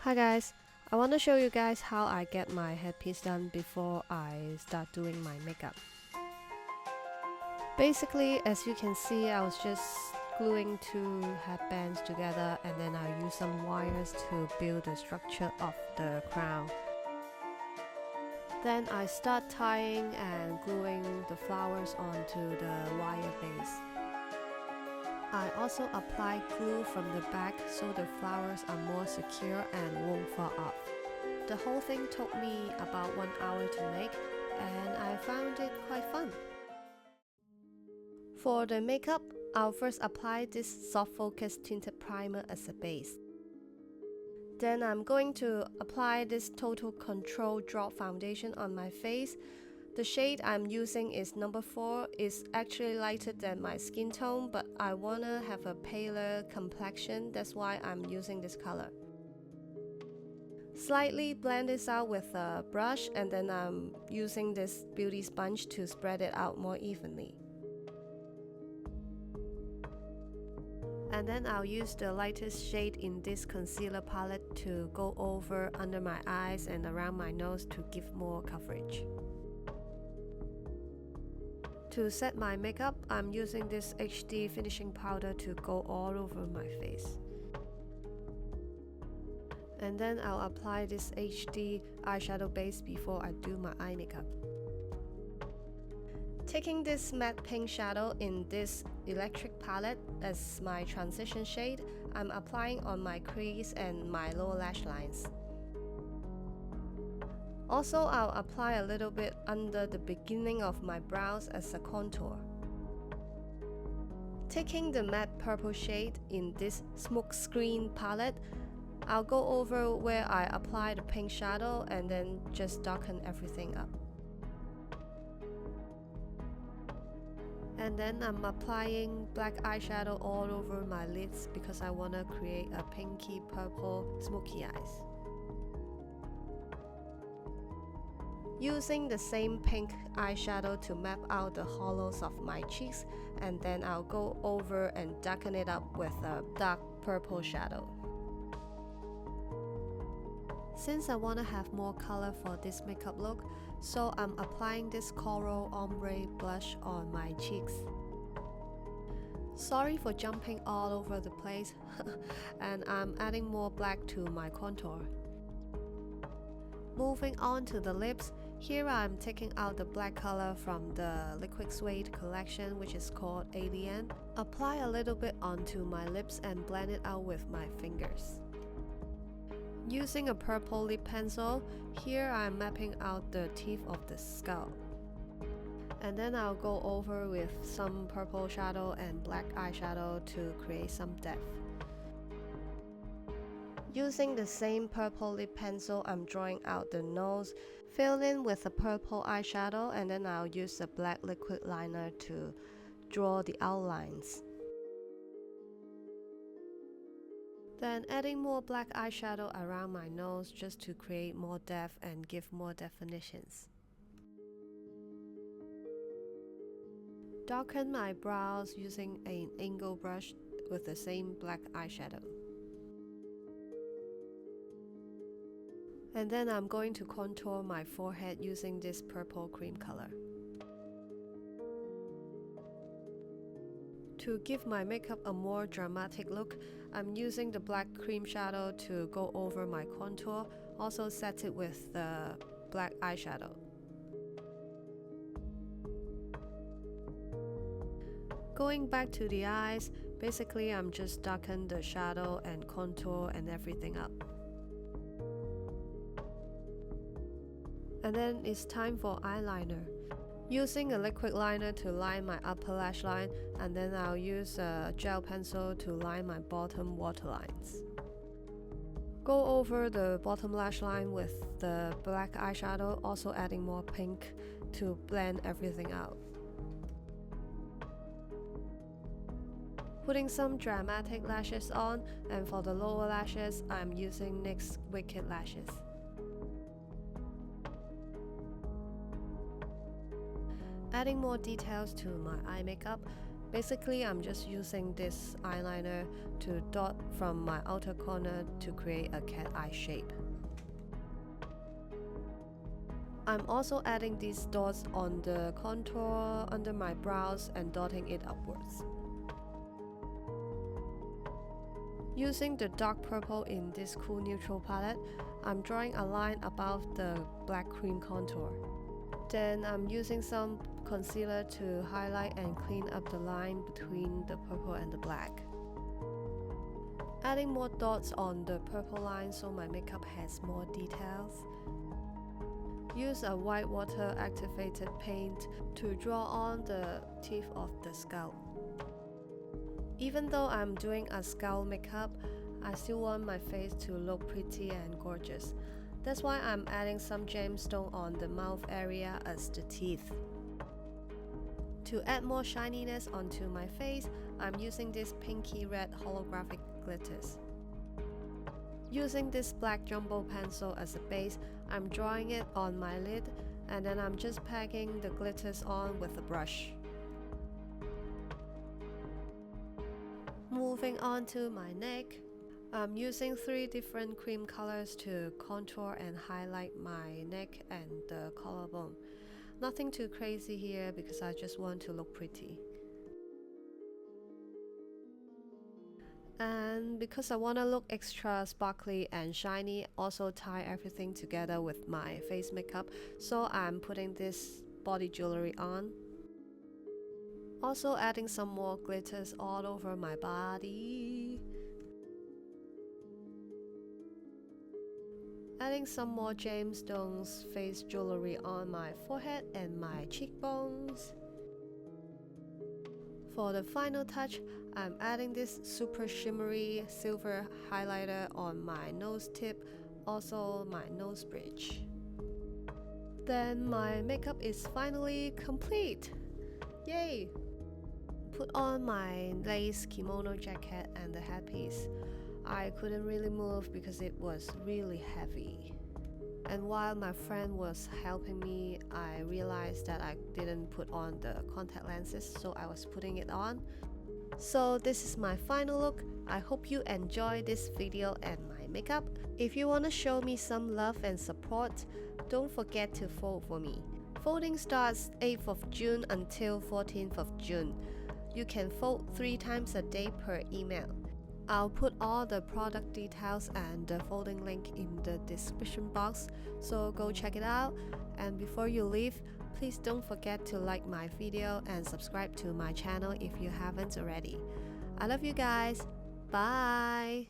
Hi guys, I want to show you guys how I get my headpiece done before I start doing my makeup. Basically, as you can see, I was just gluing two headbands together and then I use some wires to build the structure of the crown. Then I start tying and gluing the flowers onto the wire base. I also apply glue from the back so the flowers are more secure and won't fall off. The whole thing took me about 1 hour to make and I found it quite fun. For the makeup, I'll first apply this soft focus tinted primer as a base. Then I'm going to apply this Total Control Drop Foundation on my face. The shade I'm using is number 4. It's actually lighter than my skin tone, but I wanna have a paler complexion, that's why I'm using this color. Slightly blend this out with a brush and then I'm using this beauty sponge to spread it out more evenly. And then I'll use the lightest shade in this concealer palette to go over under my eyes and around my nose to give more coverage. To set my makeup, I'm using this HD finishing powder to go all over my face. And then I'll apply this HD eyeshadow base before I do my eye makeup. Taking this matte pink shadow in this electric palette as my transition shade, I'm applying on my crease and my lower lash lines. Also, I'll apply a little bit under the beginning of my brows as a contour. Taking the matte purple shade in this smoke screen palette, I'll go over where I apply the pink shadow and then just darken everything up. And then I'm applying black eyeshadow all over my lids because I want to create a pinky purple smoky eyes. Using the same pink eyeshadow to map out the hollows of my cheeks, and then I'll go over and darken it up with a dark purple shadow. Since I want to have more color for this makeup look, so I'm applying this coral ombre blush on my cheeks. Sorry for jumping all over the place, and I'm adding more black to my contour. Moving on to the lips, here I'm taking out the black color from the Liquid Suede collection, which is called Alien. Apply a little bit onto my lips and blend it out with my fingers. Using a purple lip pencil, here I'm mapping out the teeth of the skull. And then I'll go over with some purple shadow and black eyeshadow to create some depth. Using the same purple lip pencil, I'm drawing out the nose, fill in with a purple eyeshadow, and then I'll use a black liquid liner to draw the outlines. Then adding more black eyeshadow around my nose just to create more depth and give more definitions. Darken my brows using an angle brush with the same black eyeshadow. And then I'm going to contour my forehead using this purple cream color. To give my makeup a more dramatic look, I'm using the black cream shadow to go over my contour, also set it with the black eyeshadow. Going back to the eyes, basically I'm just darken the shadow and contour and everything up. And then it's time for eyeliner. Using a liquid liner to line my upper lash line, and then I'll use a gel pencil to line my bottom waterlines. Go over the bottom lash line with the black eyeshadow, also adding more pink to blend everything out. Putting some dramatic lashes on, and for the lower lashes, I'm using NYX Wicked Lashes. Adding more details to my eye makeup, Basically, I'm just using this eyeliner to dot from my outer corner to create a cat eye shape. I'm also adding these dots on the contour under my brows and dotting it upwards. Using the dark purple in this cool neutral palette, I'm drawing a line above the black cream contour. Then I'm using some concealer to highlight and clean up the line between the purple and the black. Adding more dots on the purple line so my makeup has more details. Use a white water activated paint to draw on the teeth of the skull. Even though I'm doing a skull makeup, I still want my face to look pretty and gorgeous. That's why I'm adding some gemstone on the mouth area as the teeth. To add more shininess onto my face, I'm using this pinky red holographic glitters. Using this black jumbo pencil as a base, I'm drawing it on my lid and then I'm just packing the glitters on with a brush. Moving on to my neck, I'm using 3 different cream colors to contour and highlight my neck and the collarbone. Nothing too crazy here because I just want to look pretty. And because I want to look extra sparkly and shiny, also tie everything together with my face makeup, so I'm putting this body jewelry on. Also adding some more glitters all over my body. Adding some more gemstones face jewelry on my forehead and my cheekbones. For the final touch, I'm adding this super shimmery silver highlighter on my nose tip, also my nose bridge. Then my makeup is finally complete! Yay! Put on my lace kimono jacket and the headpiece. I couldn't really move because it was really heavy. And while my friend was helping me, I realized that I didn't put on the contact lenses, so I was putting it on. So this is my final look. I hope you enjoyed this video and my makeup. If you want to show me some love and support, don't forget to vote for me. Voting starts 8th of June until 14th of June. You can vote 3 times a day per email. I'll put all the product details and the voting link in the description box, so go check it out. And before you leave, please don't forget to like my video and subscribe to my channel if you haven't already. I love you guys. Bye!